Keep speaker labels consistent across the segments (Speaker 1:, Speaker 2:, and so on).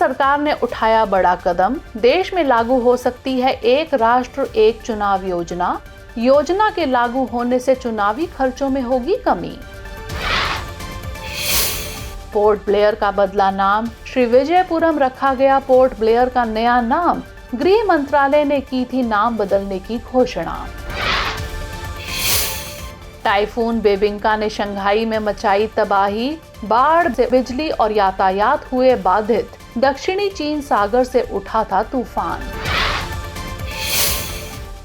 Speaker 1: सरकार ने उठाया बड़ा कदम, देश में लागू हो सकती है एक राष्ट्र एक चुनाव योजना। योजना के लागू होने से चुनावी खर्चों में होगी कमी। पोर्ट ब्लेयर का बदला नाम, श्रीविजयपुरम रखा गया पोर्ट ब्लेयर का नया नाम। गृह मंत्रालय ने की थी नाम बदलने की घोषणा। टाइफून बेबिंका ने शंघाई में मचाई तबाही, बाढ़, बिजली और यातायात हुए बाधित। दक्षिणी चीन सागर से उठा था तूफान।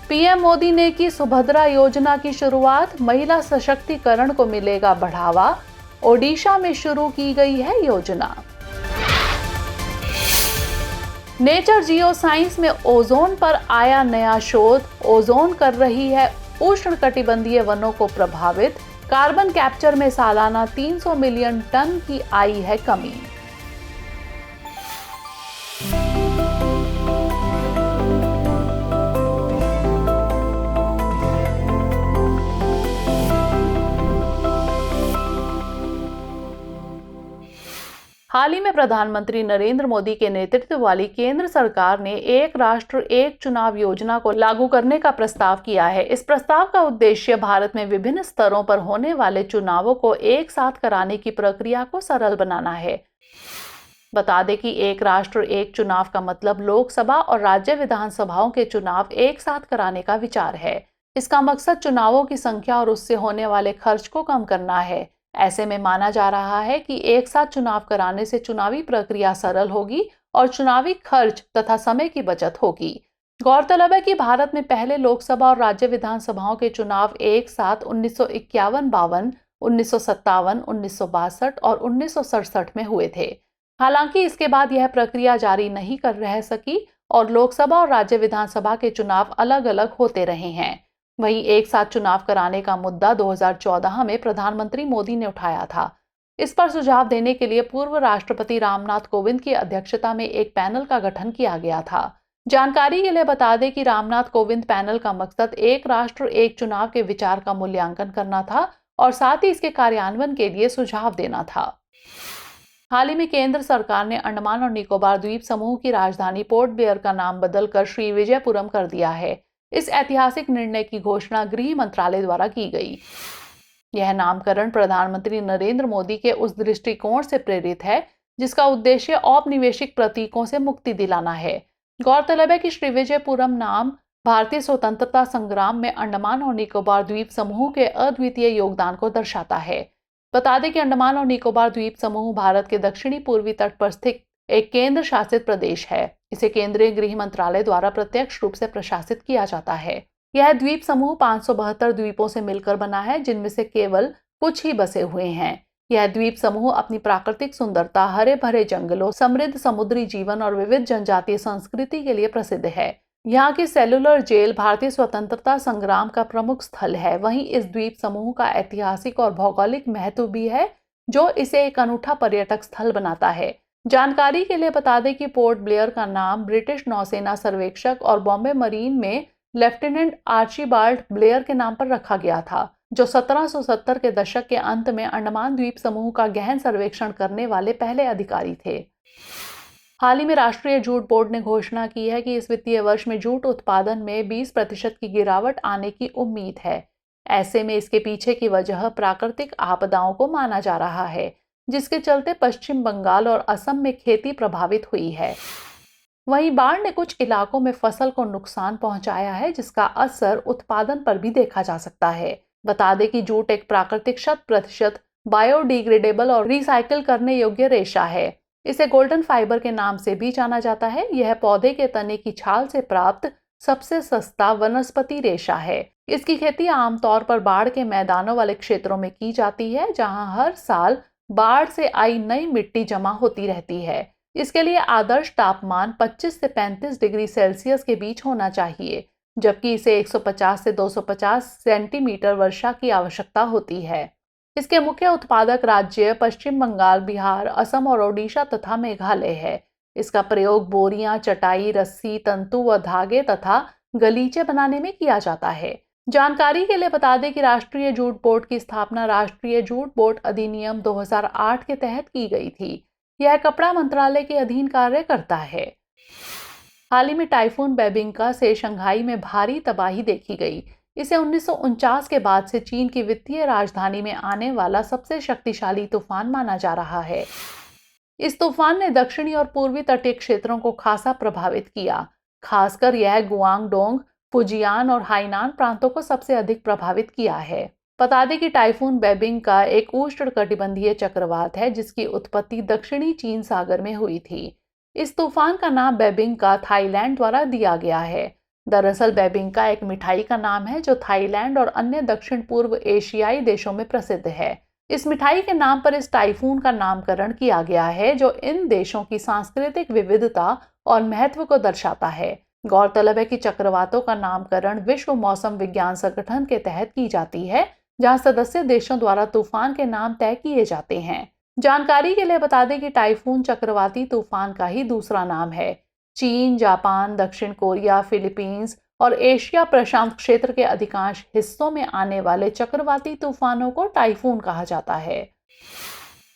Speaker 1: पीएम मोदी ने की सुभद्रा योजना की शुरुआत, महिला सशक्तिकरण को मिलेगा बढ़ावा। ओडिशा में शुरू की गई है योजना। नेचर जियो साइंस में ओजोन पर आया नया शोध, ओजोन कर रही है उष्णकटिबंधीय वनों को प्रभावित। कार्बन कैप्चर में सालाना 300 मिलियन टन की आई है कमी। हाल ही में प्रधानमंत्री नरेंद्र मोदी के नेतृत्व वाली केंद्र सरकार ने एक राष्ट्र एक चुनाव योजना को लागू करने का प्रस्ताव किया है। इस प्रस्ताव का उद्देश्य भारत में विभिन्न स्तरों पर होने वाले चुनावों को एक साथ कराने की प्रक्रिया को सरल बनाना है। बता दें कि एक राष्ट्र एक चुनाव का मतलब लोकसभा और राज्य विधानसभाओं के चुनाव एक साथ कराने का विचार है। इसका मकसद चुनावों की संख्या और उससे होने वाले खर्च को कम करना है। ऐसे में माना जा रहा है कि एक साथ चुनाव कराने से चुनावी प्रक्रिया सरल होगी और चुनावी खर्च तथा समय की बचत होगी। गौरतलब है कि भारत में पहले लोकसभा और राज्य विधानसभाओं के चुनाव एक साथ 1951-52, 1957, 1962 और 1967 में हुए थे। हालांकि इसके बाद यह प्रक्रिया जारी नहीं कर रह सकी और लोकसभा और राज्य विधानसभा के चुनाव अलग अलग होते रहे हैं। वहीं एक साथ चुनाव कराने का मुद्दा 2014 में प्रधानमंत्री मोदी ने उठाया था। इस पर सुझाव देने के लिए पूर्व राष्ट्रपति रामनाथ कोविंद की अध्यक्षता में एक पैनल का गठन किया गया था। जानकारी के लिए बता दें कि रामनाथ कोविंद पैनल का मकसद एक राष्ट्र एक चुनाव के विचार का मूल्यांकन करना था और साथ ही इसके कार्यान्वयन के लिए सुझाव देना था। हाल ही में केंद्र सरकार ने अंडमान और निकोबार द्वीप समूह की राजधानी पोर्ट ब्लेयर का नाम बदलकर श्रीविजयपुरम कर दिया है। इस ऐतिहासिक निर्णय की घोषणा गृह मंत्रालय द्वारा की गई। यह नामकरण प्रधानमंत्री नरेंद्र मोदी के उस दृष्टिकोण से प्रेरित है जिसका उद्देश्य औपनिवेशिक प्रतीकों से मुक्ति दिलाना है। गौरतलब है कि श्रीविजयपुरम नाम भारतीय स्वतंत्रता संग्राम में अंडमान और निकोबार द्वीप समूह के अद्वितीय योगदान को दर्शाता है। बता दें कि अंडमान और निकोबार द्वीप समूह भारत के दक्षिणी पूर्वी तट पर स्थित एक केंद्र शासित प्रदेश है। इसे केंद्रीय गृह मंत्रालय द्वारा प्रत्यक्ष रूप से प्रशासित किया जाता है। यह द्वीप समूह 572 द्वीपों से मिलकर बना है, जिनमें से केवल कुछ ही बसे हुए हैं। यह द्वीप समूह अपनी प्राकृतिक सुंदरता, हरे भरे जंगलों, समृद्ध समुद्री जीवन और विविध जनजातीय संस्कृति के लिए प्रसिद्ध है। यहाँ की सेलुलर जेल भारतीय स्वतंत्रता संग्राम का प्रमुख स्थल है। वहीं इस द्वीप समूह का ऐतिहासिक और भौगोलिक महत्व भी है, जो इसे एक अनूठा पर्यटक स्थल बनाता है। जानकारी के लिए बता दें कि पोर्ट ब्लेयर का नाम ब्रिटिश नौसेना सर्वेक्षक और बॉम्बे मरीन में लेफ्टिनेंट आर्चीबाल्ड ब्लेयर के नाम पर रखा गया था, जो 1770 के दशक के अंत में अंडमान द्वीप समूह का गहन सर्वेक्षण करने वाले पहले अधिकारी थे। हाल ही में राष्ट्रीय जूट बोर्ड ने घोषणा की है कि इस वित्तीय वर्ष में जूट उत्पादन में 20% की गिरावट आने की उम्मीद है। ऐसे में इसके पीछे की वजह प्राकृतिक आपदाओं को माना जा रहा है, जिसके चलते पश्चिम बंगाल और असम में खेती प्रभावित हुई है। वहीं बाढ़ ने कुछ इलाकों में फसल को नुकसान पहुंचाया है, जिसका असर उत्पादन पर भी देखा जा सकता है। बता दें कि जूट एक प्राकृतिक 100% बायोडिग्रेडेबल और रिसाइकिल करने योग्य रेशा है। इसे गोल्डन फाइबर के नाम से भी जाना जाता है। यह पौधे के तने की छाल से प्राप्त सबसे सस्ता वनस्पति रेशा है। इसकी खेती आमतौर पर बाढ़ के मैदानों वाले क्षेत्रों में की जाती है, जहां हर साल बाढ़ से आई नई मिट्टी जमा होती रहती है। इसके लिए आदर्श तापमान 25 से 35 डिग्री सेल्सियस के बीच होना चाहिए, जबकि इसे 150 से 250 सेंटीमीटर वर्षा की आवश्यकता होती है। इसके मुख्य उत्पादक राज्य पश्चिम बंगाल, बिहार, असम और ओडिशा तथा मेघालय है। इसका प्रयोग बोरियां, चटाई, रस्सी, तंतु व धागे तथा गलीचे बनाने में किया जाता है। जानकारी के लिए बता दें कि राष्ट्रीय जूट बोर्ड की स्थापना राष्ट्रीय जूट बोर्ड अधिनियम 2008 के तहत की गई थी। यह कपड़ा मंत्रालय के अधीन कार्य करता है। हाल ही में टाइफून बेबिंका से शंघाई में भारी तबाही देखी गई। इसे 1949 के बाद से चीन की वित्तीय राजधानी में आने वाला सबसे शक्तिशाली तूफान माना जा रहा है। इस तूफान ने दक्षिणी और पूर्वी तटीय क्षेत्रों को खासा प्रभावित किया। खासकर यह गुआंगडोंग, फुजियान और हाइनान प्रांतों को सबसे अधिक प्रभावित किया है। बता दें कि टाइफून बेबिंका एक उष्णकटिबंधीय चक्रवात है जिसकी उत्पत्ति दक्षिणी चीन सागर में हुई थी। इस तूफान का नाम बेबिंका थाईलैंड द्वारा दिया गया है। दरअसल बेबिंका एक मिठाई का नाम है जो थाईलैंड और अन्य दक्षिण पूर्व एशियाई देशों में प्रसिद्ध है। इस मिठाई के नाम पर इस टाइफून का नामकरण किया गया है जो इन देशों की सांस्कृतिक विविधता और महत्व को दर्शाता है। गौरतलब है कि चक्रवातों का नामकरण विश्व मौसम विज्ञान संगठन के तहत की जाती है, जहां सदस्य देशों द्वारा तूफान के नाम तय किए जाते हैं। जानकारी के लिए बता दें कि टाइफून चक्रवाती तूफान का ही दूसरा नाम है। चीन, जापान, दक्षिण कोरिया, फिलीपींस और एशिया प्रशांत क्षेत्र के अधिकांश हिस्सों में आने वाले चक्रवाती तूफानों को टाइफून कहा जाता है।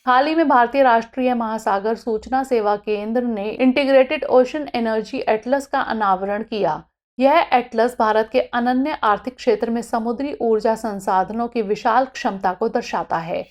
Speaker 1: हाल ही में भारतीय राष्ट्रीय महासागर सूचना सेवा केंद्र ने इंटीग्रेटेड ओशन एनर्जी एटलस का अनावरण किया। यह एटलस भारत के अनन्य आर्थिक क्षेत्र में समुद्री ऊर्जा संसाधनों की विशाल क्षमता को दर्शाता है।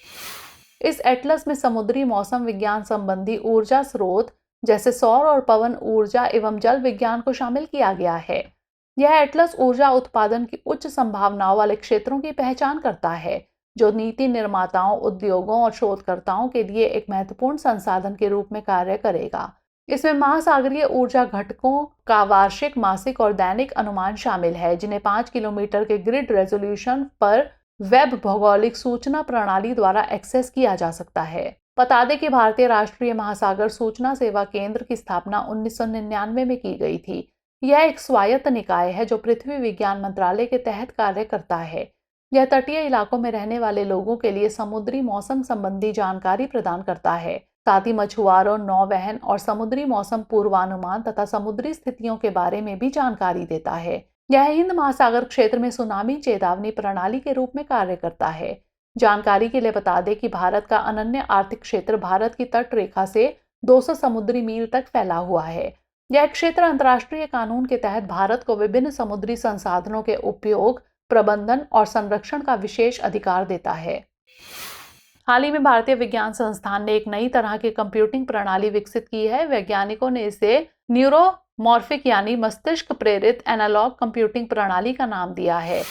Speaker 1: इस एटलस में समुद्री मौसम विज्ञान संबंधी ऊर्जा स्रोत जैसे सौर और पवन ऊर्जा एवं जल विज्ञान को शामिल किया गया है। यह एटलस ऊर्जा उत्पादन की उच्च संभावनाओं वाले क्षेत्रों की पहचान करता है, जो नीति निर्माताओं, उद्योगों और शोधकर्ताओं के लिए एक महत्वपूर्ण संसाधन के रूप में कार्य करेगा। इसमें महासागरीय ऊर्जा घटकों का वार्षिक, मासिक और दैनिक अनुमान शामिल है, जिन्हें 5 किलोमीटर के ग्रिड रेजोल्यूशन पर वेब भौगोलिक सूचना प्रणाली द्वारा एक्सेस किया जा सकता है। बता दें कि भारतीय राष्ट्रीय महासागर सूचना सेवा केंद्र की स्थापना 1999 में की गई थी। यह एक स्वायत्त निकाय है जो पृथ्वी विज्ञान मंत्रालय के तहत कार्य करता है। यह तटीय इलाकों में रहने वाले लोगों के लिए समुद्री मौसम संबंधी जानकारी प्रदान करता है, साथ ही मछुआरों, नौवहन और समुद्री मौसम पूर्वानुमान तथा समुद्री स्थितियों के बारे में भी जानकारी देता है। यह हिंद महासागर क्षेत्र में सुनामी चेतावनी प्रणाली के रूप में कार्य करता है। जानकारी के लिए बता दें कि भारत का अनन्य आर्थिक क्षेत्र भारत की तट रेखा से 200 समुद्री मील तक फैला हुआ है। यह क्षेत्र अंतर्राष्ट्रीय कानून के तहत भारत को विभिन्न समुद्री संसाधनों के उपयोग, प्रबंधन और संरक्षण का विशेष अधिकार देता है। हाल ही में भारतीय विज्ञान संस्थान ने एक नई तरह की कंप्यूटिंग प्रणाली विकसित की है। वैज्ञानिकों ने इसे न्यूरोमॉर्फिक यानी मस्तिष्क प्रेरित एनालॉग कंप्यूटिंग प्रणाली का नाम दिया है।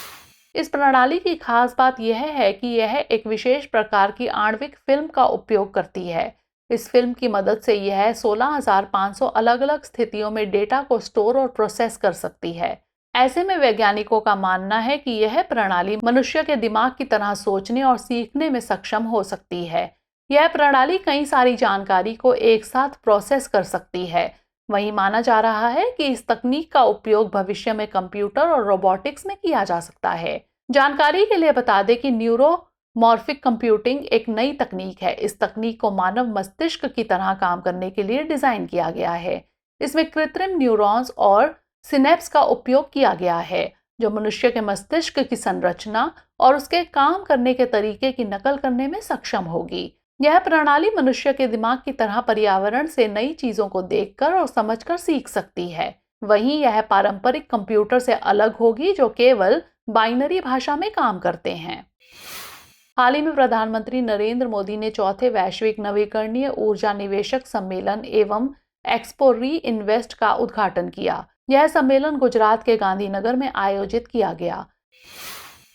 Speaker 1: इस प्रणाली की खास बात यह है कि यह एक विशेष प्रकार की आणविक फिल्म का उपयोग करती है। इस फिल्म की मदद से यह 16,500 अलग-अलग स्थितियों में डेटा को स्टोर और प्रोसेस कर सकती है। ऐसे में वैज्ञानिकों का मानना है कि यह प्रणाली मनुष्य के दिमाग की तरह सोचने और सीखने में सक्षम हो सकती है। यह प्रणाली कई सारी जानकारी को एक साथ प्रोसेस कर सकती है। वहीं माना जा रहा है कि इस तकनीक का उपयोग भविष्य में कंप्यूटर और रोबोटिक्स में किया जा सकता है। जानकारी के लिए बता दें कि न्यूरोमॉर्फिक कंप्यूटिंग एक नई तकनीक है। इस तकनीक को मानव मस्तिष्क की तरह काम करने के लिए डिजाइन किया गया है। इसमें कृत्रिम न्यूरॉन्स और सिनेप्स का उपयोग किया गया है, जो मनुष्य के मस्तिष्क की संरचना और उसके काम करने के तरीके की नकल करने में सक्षम होगी। यह प्रणाली मनुष्य के दिमाग की तरह पर्यावरण से नई चीजों को देखकर और समझकर सीख सकती है। वहीं यह पारंपरिक कंप्यूटर से अलग होगी, जो केवल बाइनरी भाषा में काम करते हैं। हाल ही में प्रधानमंत्री नरेंद्र मोदी ने चौथे वैश्विक नवीकरणीय ऊर्जा निवेशक सम्मेलन एवं एक्सपो री इन्वेस्ट का उद्घाटन किया। यह सम्मेलन गुजरात के गांधीनगर में आयोजित किया गया।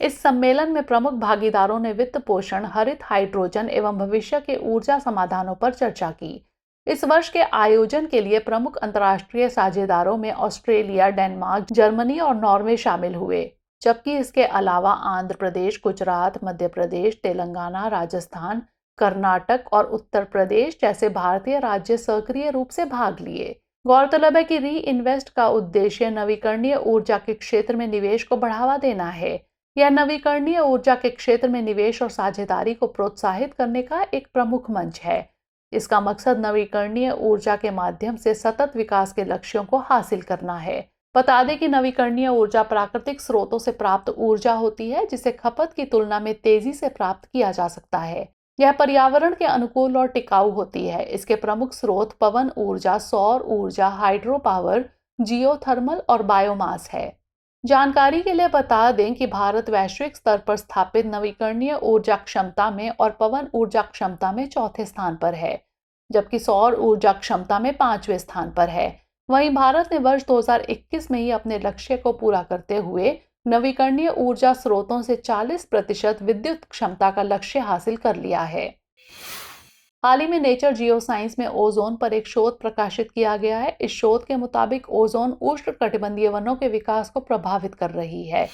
Speaker 1: इस सम्मेलन में प्रमुख भागीदारों ने वित्त पोषण, हरित हाइड्रोजन एवं भविष्य के ऊर्जा समाधानों पर चर्चा की। इस वर्ष के आयोजन के लिए प्रमुख अंतर्राष्ट्रीय साझेदारों में ऑस्ट्रेलिया, डेनमार्क, जर्मनी और नॉर्वे शामिल हुए, जबकि इसके अलावा आंध्र प्रदेश, गुजरात, मध्य प्रदेश, तेलंगाना, राजस्थान, कर्नाटक और उत्तर प्रदेश जैसे भारतीय राज्य सक्रिय रूप से भाग लिए। गौरतलब है कि री इन्वेस्ट का उद्देश्य नवीकरणीय ऊर्जा के क्षेत्र में निवेश को बढ़ावा देना है। यह नवीकरणीय ऊर्जा के क्षेत्र में निवेश और साझेदारी को प्रोत्साहित करने का एक प्रमुख मंच है। इसका मकसद नवीकरणीय ऊर्जा के माध्यम से सतत विकास के लक्ष्यों को हासिल करना है। बता दें कि नवीकरणीय ऊर्जा प्राकृतिक स्रोतों से प्राप्त ऊर्जा होती है, जिसे खपत की तुलना में तेजी से प्राप्त किया जा सकता है। यह पर्यावरण के अनुकूल और टिकाऊ होती है। इसके प्रमुख स्रोत पवन ऊर्जा, सौर ऊर्जा, हाइड्रो पावर, जियोथर्मल और बायोमास है। जानकारी के लिए बता दें कि भारत वैश्विक स्तर पर स्थापित नवीकरणीय ऊर्जा क्षमता में और पवन ऊर्जा क्षमता में चौथे स्थान पर है, जबकि सौर ऊर्जा क्षमता में 5वें स्थान पर है। वहीं भारत ने वर्ष 2021 में ही अपने लक्ष्य को पूरा करते हुए नवीकरणीय ऊर्जा स्रोतों से 40% विद्युत क्षमता का लक्ष्य हासिल कर लिया है। हाल ही में नेचर जियोसाइंस में ओजोन पर एक शोध प्रकाशित किया गया है। इस शोध के मुताबिक ओजोन उष्णकटिबंधीय वनों के विकास को प्रभावित कर रही है।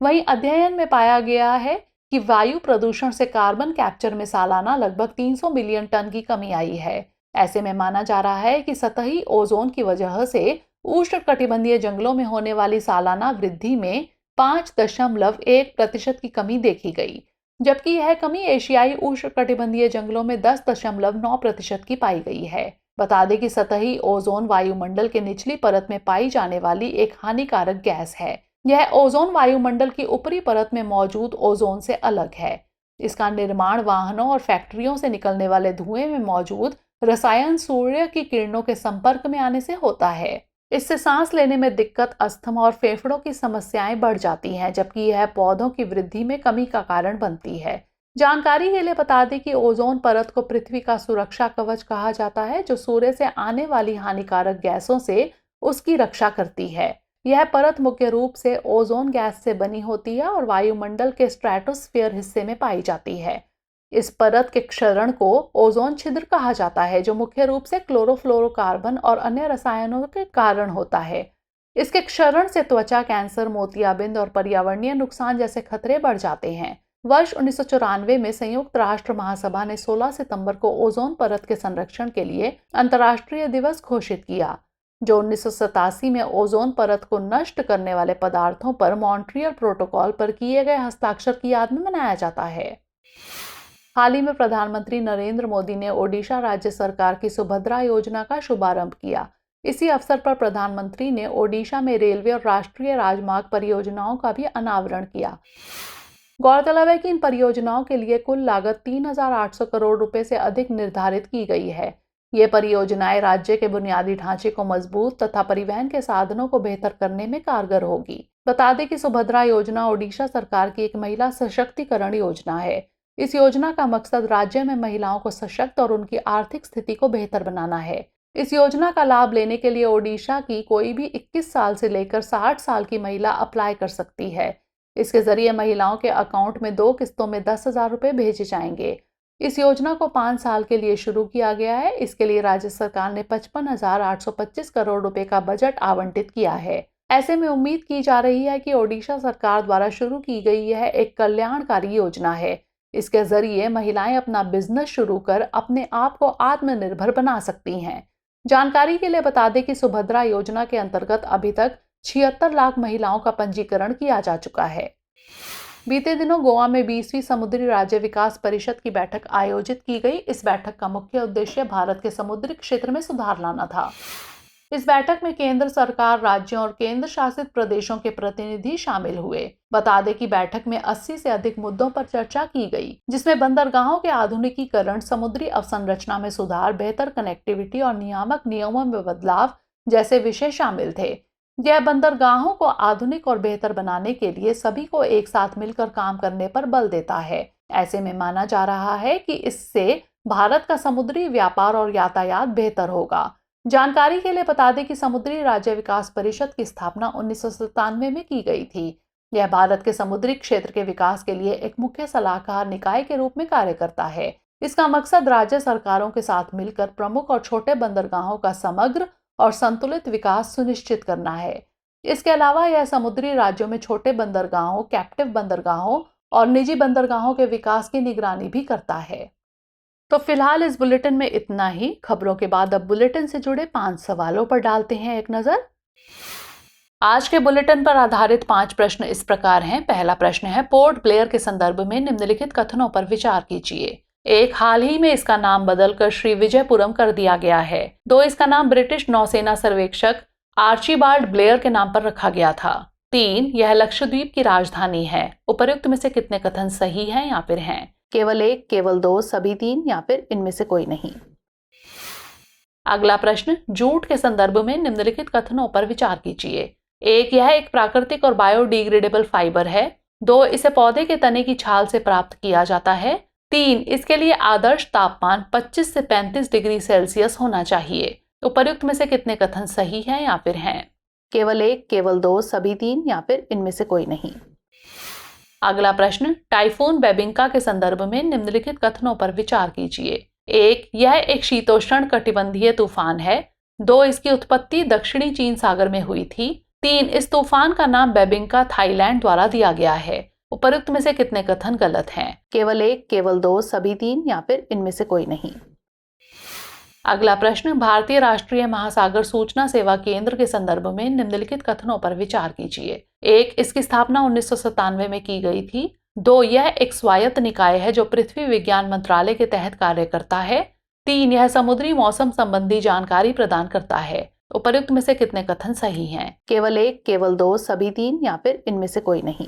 Speaker 1: वहीं अध्ययन में पाया गया है कि वायु प्रदूषण से कार्बन कैप्चर में सालाना लगभग 300 मिलियन टन की कमी आई है। ऐसे में माना जा रहा है कि सतही ओजोन की वजह से उष्णकटिबंधीय जंगलों में होने वाली सालाना वृद्धि में 5.1% की कमी देखी गई, जबकि यह कमी एशियाई उष्णकटिबंधीय जंगलों में 10.9% की पाई गई है। बता दें कि सतही ओजोन वायुमंडल के निचली परत में पाई जाने वाली एक हानिकारक गैस है। यह ओजोन वायुमंडल की ऊपरी परत में मौजूद ओजोन से अलग है। इसका निर्माण वाहनों और फैक्ट्रियों से निकलने वाले धुएं में मौजूद रसायन सूर्य की किरणों के संपर्क में आने से होता है। इससे सांस लेने में दिक्कत, अस्थमा और फेफड़ों की समस्याएं बढ़ जाती हैं, जबकि यह पौधों की वृद्धि में कमी का कारण बनती है। जानकारी के लिए बता दें कि ओजोन परत को पृथ्वी का सुरक्षा कवच कहा जाता है, जो सूर्य से आने वाली हानिकारक गैसों से उसकी रक्षा करती है। यह परत मुख्य रूप से ओजोन गैस से बनी होती है और वायुमंडल के स्ट्रेटोस्फीयर हिस्से में पाई जाती है। इस परत के क्षरण को ओजोन छिद्र कहा जाता है, जो मुख्य रूप से क्लोरोफ्लोरोकार्बन और अन्य रसायनों के कारण होता है। इसके क्षरण से त्वचा कैंसर, मोतियाबिंद और पर्यावरणीय नुकसान जैसे खतरे बढ़ जाते हैं। वर्ष 1994 में संयुक्त राष्ट्र महासभा ने 16 सितंबर को ओजोन परत के संरक्षण के लिए अंतर्राष्ट्रीय दिवस घोषित किया, जो 1987 में ओजोन परत को नष्ट करने वाले पदार्थों पर मॉन्ट्रियल प्रोटोकॉल पर किए गए हस्ताक्षर की याद में मनाया जाता है। हाल ही में प्रधानमंत्री नरेंद्र मोदी ने ओडिशा राज्य सरकार की सुभद्रा योजना का शुभारंभ किया। इसी अवसर पर प्रधानमंत्री ने ओडिशा में रेलवे और राष्ट्रीय राजमार्ग परियोजनाओं का भी अनावरण किया। गौरतलब है कि इन परियोजनाओं के लिए कुल लागत 3,800 करोड़ रुपए से अधिक निर्धारित की गई है। ये परियोजनाएं राज्य के बुनियादी ढांचे को मजबूत तथा परिवहन के साधनों को बेहतर करने में कारगर होगी। बता दें कि सुभद्रा योजना ओडिशा सरकार की एक महिला सशक्तिकरण योजना है। इस योजना का मकसद राज्य में महिलाओं को सशक्त और उनकी आर्थिक स्थिति को बेहतर बनाना है। इस योजना का लाभ लेने के लिए ओडिशा की कोई भी 21 साल से लेकर 60 साल की महिला अप्लाई कर सकती है। इसके जरिए महिलाओं के अकाउंट में 2 किस्तों में 10,000 रुपए भेजे जाएंगे। इस योजना को 5 साल के लिए शुरू किया गया है। इसके लिए राज्य सरकार ने 55,825 करोड़ रुपए का बजट आवंटित किया है। ऐसे में उम्मीद की जा रही है कि ओडिशा सरकार द्वारा शुरू की गई यह एक कल्याणकारी योजना है। इसके जरिए महिलाएं अपना बिजनेस शुरू कर अपने आप को आत्मनिर्भर बना सकती हैं। जानकारी के लिए बता दें कि सुभद्रा योजना के अंतर्गत अभी तक 76 लाख महिलाओं का पंजीकरण किया जा चुका है। बीते दिनों गोवा में 20वीं समुद्री राज्य विकास परिषद की बैठक आयोजित की गई। इस बैठक का मुख्य उद्देश्य भारत के समुद्री क्षेत्र में सुधार लाना था। इस बैठक में केंद्र सरकार, राज्यों और केंद्र शासित प्रदेशों के प्रतिनिधि शामिल हुए। बता दें कि बैठक में 80 से अधिक मुद्दों पर चर्चा की गई, जिसमें बंदरगाहों के आधुनिकीकरण, समुद्री अवसंरचना में सुधार, बेहतर कनेक्टिविटी और नियामक नियमों में बदलाव जैसे विषय शामिल थे। यह बंदरगाहों को आधुनिक और बेहतर बनाने के लिए सभी को एक साथ मिलकर काम करने पर बल देता है। ऐसे में माना जा रहा है कि इससे भारत का समुद्री व्यापार और यातायात बेहतर होगा। जानकारी के लिए बता दें कि समुद्री राज्य विकास परिषद की स्थापना 1997 में की गई थी। यह भारत के समुद्री क्षेत्र के विकास के लिए एक मुख्य सलाहकार निकाय के रूप में कार्य करता है। इसका मकसद राज्य सरकारों के साथ मिलकर प्रमुख और छोटे बंदरगाहों का समग्र और संतुलित विकास सुनिश्चित करना है। इसके अलावा यह समुद्री राज्यों में छोटे बंदरगाहों, कैप्टिव बंदरगाहों और निजी बंदरगाहों के विकास की निगरानी भी करता है। तो फिलहाल इस बुलेटिन में इतना ही। खबरों के बाद अब बुलेटिन से जुड़े 5 सवालों पर डालते हैं एक नजर। आज के बुलेटिन पर आधारित 5 प्रश्न इस प्रकार हैं। पहला प्रश्न है, पोर्ट ब्लेयर के संदर्भ में निम्नलिखित कथनों पर विचार कीजिए। 1, हाल ही में इसका नाम बदलकर श्री विजयपुरम कर दिया गया है। 2, इसका नाम ब्रिटिश नौसेना सर्वेक्षक आर्चीबाल्ड ब्लेयर के नाम पर रखा गया था। 3, यह लक्षद्वीप की राजधानी है। उपर्युक्त में से कितने कथन सही हैं या फिर हैं? केवल एक, केवल दो, सभी तीन या फिर इनमें से कोई नहीं। अगला प्रश्न, जूट के संदर्भ में निम्नलिखित कथनों पर विचार कीजिए। एक, यह एक प्राकृतिक और बायोडिग्रेडेबल फाइबर है। दो, इसे पौधे के तने की छाल से प्राप्त किया जाता है। तीन, इसके लिए आदर्श तापमान 25 से 35 डिग्री सेल्सियस होना चाहिए। उपर्युक्त में से कितने कथन सही हैं या फिर हैं? केवल एक, केवल दो, सभी तीन या फिर इनमें से कोई नहीं। अगला प्रश्न, टाइफून बेबिंका के संदर्भ में निम्नलिखित कथनों पर विचार कीजिए। एक, यह एक शीतोष्ण कटिबंधीय तूफान है। दो, इसकी उत्पत्ति दक्षिणी चीन सागर में हुई थी। तीन, इस तूफान का नाम बेबिंका थाईलैंड द्वारा दिया गया है। उपर्युक्त में से कितने कथन गलत हैं? केवल एक, केवल दो, सभी तीन या फिर इनमें से कोई नहीं। अगला प्रश्न, भारतीय राष्ट्रीय महासागर सूचना सेवा केंद्र के संदर्भ में निम्नलिखित कथनों पर विचार कीजिए। एक, इसकी स्थापना 1997 में की गई थी। दो, यह एक स्वायत्त निकाय है जो पृथ्वी विज्ञान मंत्रालय के तहत कार्य करता है। तीन, यह समुद्री मौसम संबंधी जानकारी प्रदान करता है। उपर्युक्त में से कितने कथन सही हैं? केवल एक, केवल दो, सभी तीन या फिर इनमें से कोई नहीं।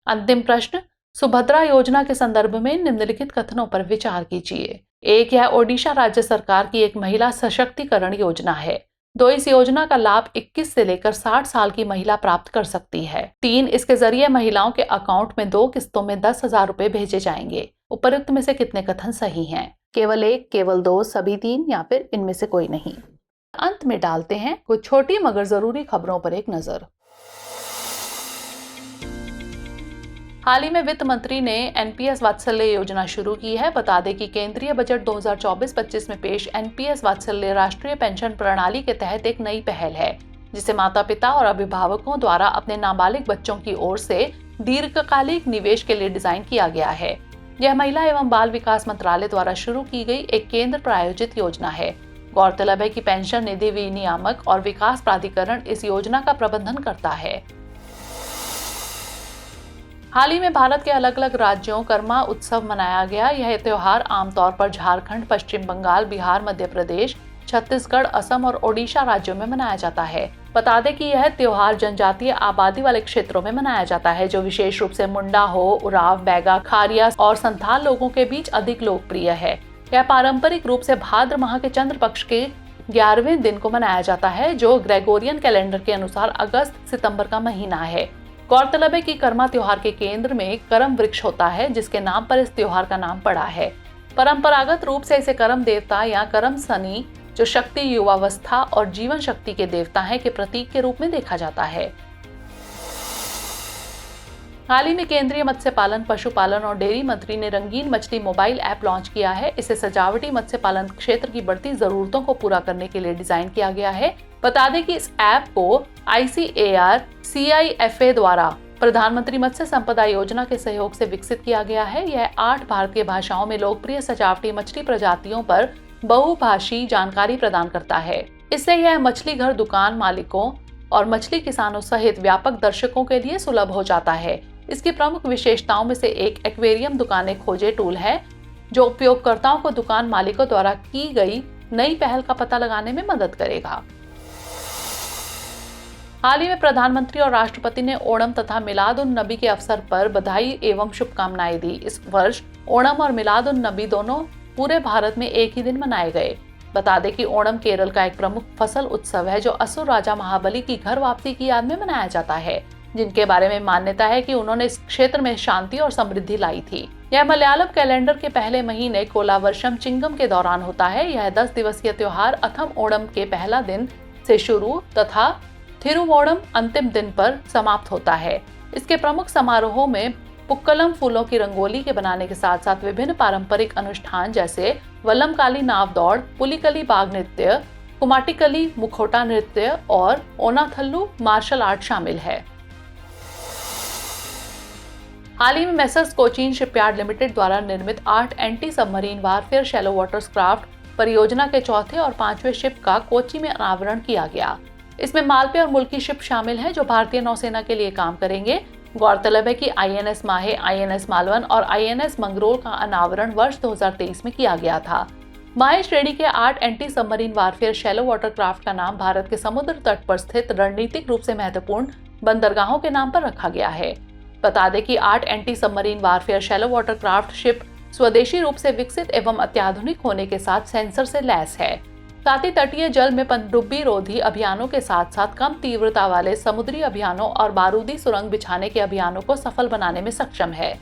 Speaker 1: अंतिम प्रश्न, सुभद्रा योजना के संदर्भ में निम्नलिखित कथनों पर विचार कीजिए। एक, यह ओडिशा राज्य सरकार की एक महिला सशक्तिकरण योजना है। दो, इस योजना का लाभ 21 से लेकर 60 साल की महिला प्राप्त कर सकती है। तीन, इसके जरिए महिलाओं के अकाउंट में 2 किस्तों में 10,000 रुपए भेजे जाएंगे। उपर्युक्त में से कितने कथन सही हैं? केवल एक, केवल दो, सभी तीन या फिर इनमें से कोई नहीं। अंत में डालते हैं कुछ छोटी मगर जरूरी खबरों पर एक नजर। हाल ही में वित्त मंत्री ने एनपीएस वात्सल्य योजना शुरू की है। बता दें कि केंद्रीय बजट 2024-25 में पेश एनपीएस वात्सल्य राष्ट्रीय पेंशन प्रणाली के तहत एक नई पहल है, जिसे माता पिता और अभिभावकों द्वारा अपने नाबालिग बच्चों की ओर से दीर्घकालिक निवेश के लिए डिजाइन किया गया है। यह महिला एवं बाल विकास मंत्रालय द्वारा शुरू की गई एक केंद्र प्रायोजित योजना है। गौरतलब है कि पेंशन निधि विनियामक और विकास प्राधिकरण इस योजना का प्रबंधन करता है। हाल ही में भारत के अलग अलग राज्यों कर्मा उत्सव मनाया गया। यह त्योहार आमतौर पर झारखंड, पश्चिम बंगाल, बिहार, मध्य प्रदेश, छत्तीसगढ़, असम और ओडिशा राज्यों में मनाया जाता है। बता दें कि यह त्योहार जनजातीय आबादी वाले क्षेत्रों में मनाया जाता है, जो विशेष रूप से मुंडा हो, उराव, बैगा, खारिया और संथाल लोगों के बीच अधिक लोकप्रिय है। यह पारंपरिक रूप से भाद्र माह के चंद्र पक्ष के 11वें दिन को मनाया जाता है, जो ग्रेगोरियन कैलेंडर के अनुसार अगस्त-सितंबर का महीना है। गौरतलब है कि कर्मा त्योहार के केंद्र में करम वृक्ष होता है, जिसके नाम पर इस त्योहार का नाम पड़ा है। परंपरागत रूप से इसे करम देवता या करम शनि, जो शक्ति, युवावस्था और जीवन शक्ति के देवता हैं, के प्रतीक के रूप में देखा जाता है। हाल ही में केंद्रीय मत्स्य पालन, पशुपालन और डेयरी मंत्री ने रंगीन मछली मोबाइल ऐप लॉन्च किया है। इसे सजावटी मत्स्य पालन क्षेत्र की बढ़ती जरूरतों को पूरा करने के लिए डिजाइन किया गया है। बता दें कि इस ऐप को ICAR CIFA द्वारा प्रधानमंत्री मत्स्य संपदा योजना के सहयोग से विकसित किया गया है। यह 8 भारतीय भाषाओं में लोकप्रिय सजावटी मछली प्रजातियों पर बहुभाषी जानकारी प्रदान करता है। इससे यह मछली घर दुकान मालिकों और मछली किसानों सहित व्यापक दर्शकों के लिए सुलभ हो जाता है। इसकी प्रमुख विशेषताओं में से एक एक्वेरियम दुकानें खोजे टूल है, जो उपयोगकर्ताओं को दुकान मालिकों द्वारा की गई नई पहल का पता लगाने में मदद करेगा। हाल ही में प्रधानमंत्री और राष्ट्रपति ने ओणम तथा मिलाद उन नबी के अवसर पर बधाई एवं शुभकामनाएं दी। इस वर्ष ओणम और मिलाद उन नबी दोनों पूरे भारत में एक ही दिन मनाए गए। बता दें कि ओणम केरल का एक प्रमुख फसल उत्सव है, जो असुर राजा महाबली की घर वापसी की याद में मनाया जाता है, जिनके बारे में मान्यता है कि उन्होंने इस क्षेत्र में शांति और समृद्धि लाई थी। यह मलयालम कैलेंडर के पहले महीने कोलावर्षम चिंगम के दौरान होता है। यह 10 दिवसीय त्योहार अथम ओणम के पहला दिन से शुरू तथा थिरुवोणम अंतिम दिन पर समाप्त होता है। इसके प्रमुख समारोहों में पुक्कलम फूलों की रंगोली के बनाने के साथ साथ विभिन्न पारंपरिक अनुष्ठान जैसे वल्लमकाली नाव दौड़, पुलिकली बाग नृत्य, कुमाटिकली मुखोटा नृत्य और ओनाथल्लू मार्शल आर्ट शामिल है। हाल ही में मेसर्स कोचीन शिपयार्ड लिमिटेड द्वारा निर्मित 8 anti submarine warfare shallow watercraft परियोजना के चौथे और 5वें शिप का कोची में अनावरण किया गया। इसमें मालपे और मुल्की शिप शामिल हैं, जो भारतीय नौसेना के लिए काम करेंगे। गौरतलब है कि INS माहे, INS मालवन और INS मंगरोल का अनावरण वर्ष 2023 में किया गया था। माहे श्रेणी के 8 anti submarine warfare shallow watercraft का नाम भारत के समुद्र तट पर स्थित रणनीतिक रूप से महत्वपूर्ण बंदरगाहों के नाम पर रखा गया है। बता दें कि 8 anti submarine warfare shallow water craft ship स्वदेशी रूप से विकसित एवं अत्याधुनिक होने के साथ सेंसर से लैस है। साथ ही तटीय जल में पनडुब्बी रोधी अभियानों के साथ साथ कम तीव्रता वाले समुद्री अभियानों और बारूदी सुरंग बिछाने के अभियानों को सफल बनाने में सक्षम है।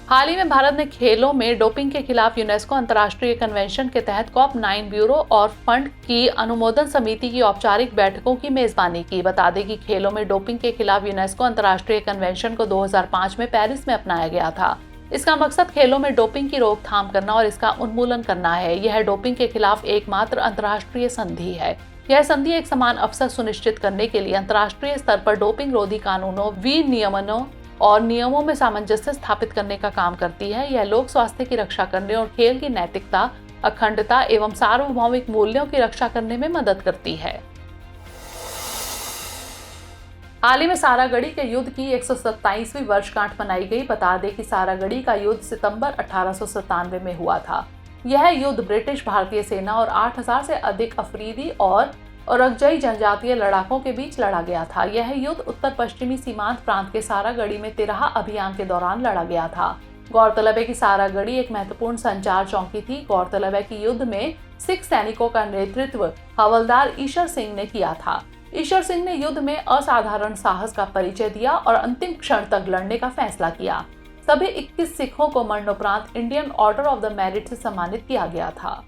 Speaker 1: हाल ही में भारत ने खेलों में डोपिंग के खिलाफ यूनेस्को अंतर्राष्ट्रीय कन्वेंशन के तहत COP9 ब्यूरो और फंड की अनुमोदन समिति की औपचारिक बैठकों की मेजबानी की। बता दें कि खेलों में डोपिंग के खिलाफ यूनेस्को अंतर्राष्ट्रीय कन्वेंशन को 2005 में पेरिस में अपनाया गया था। इसका मकसद खेलों में डोपिंग की रोकथाम करना और इसका उन्मूलन करना है। यह डोपिंग के खिलाफ एकमात्र अंतर्राष्ट्रीय संधि है। यह संधि एक समान अवसर सुनिश्चित करने के लिए अंतर्राष्ट्रीय स्तर पर डोपिंग रोधी कानूनों, विनियमनों और नियमों में सामंजस्य स्थापित करने का काम करती है। यह लोक स्वास्थ्य की रक्षा करने और खेल की नैतिकता, अखंडता एवं सार्वभौमिक मूल्यों की रक्षा करने में मदद करती है। हाल ही में सारागढ़ी के युद्ध की 127वीं वर्षगांठ मनाई गई। बता दें कि सारागढ़ी का युद्ध सितंबर 1897 में हुआ था। यह युद्ध ब्रिटिश भारतीय सेना और 8000 से अधिक अफरीदी और औरकजई जनजातीय लड़ाकों के बीच लड़ा गया था। यह युद्ध उत्तर पश्चिमी सीमांत प्रांत के सारागढ़ी में तिराहा अभियान के दौरान लड़ा गया था। गौरतलब है कि सारागढ़ी एक महत्वपूर्ण संचार चौकी थी। गौरतलब है कि युद्ध में सिख सैनिकों का नेतृत्व हवलदार ईशर सिंह ने किया था। ईशर सिंह ने युद्ध में असाधारण साहस का परिचय दिया और अंतिम क्षण तक लड़ने का फैसला किया। सभी 21 सिखों को मरणोपरांत Indian order of the merit से सम्मानित किया गया था।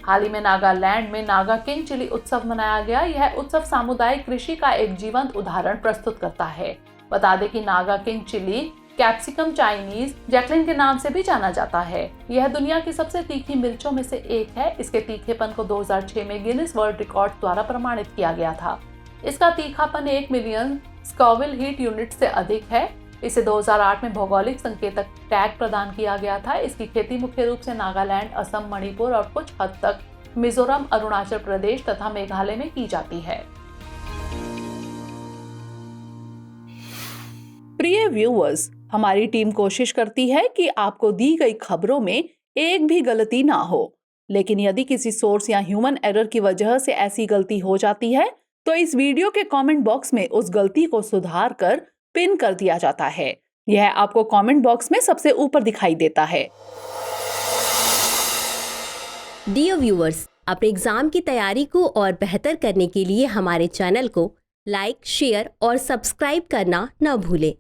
Speaker 1: हाल ही में नागालैंड में नागा किंग चिली उत्सव मनाया गया। यह उत्सव सामुदायिक कृषि का एक जीवंत उदाहरण प्रस्तुत करता है। बता दें कि Naga king chilli capsicum Chinese Jacqueline के नाम से भी जाना जाता है। यह दुनिया की सबसे तीखी मिर्चों में से एक है। इसके तीखेपन को 2006 में गिनीज वर्ल्ड रिकॉर्ड द्वारा प्रमाणित किया गया था। इसका तीखापन 1 मिलियन स्कॉविल हीट यूनिट से अधिक है। इसे 2008 में भौगोलिक संकेतक टैग प्रदान किया गया था। इसकी खेती मुख्य रूप से नागालैंड, असम, मणिपुर और कुछ हद तक मिजोरम, अरुणाचल प्रदेश तथा मेघालय में की जाती है। प्रिय व्यूअर्स, हमारी टीम कोशिश करती है कि आपको दी गई खबरों में एक भी गलती ना हो, लेकिन यदि किसी सोर्स या ह्यूमन एरर की वजह से ऐसी गलती हो जाती है तो इस वीडियो के कमेंट बॉक्स में उस गलती को सुधार कर पिन कर दिया जाता है। यह आपको कमेंट बॉक्स में सबसे ऊपर दिखाई देता है।
Speaker 2: डियर व्यूअर्स, अपने एग्जाम की तैयारी को और बेहतर करने के लिए हमारे चैनल को लाइक, शेयर और सब्सक्राइब करना न भूलें।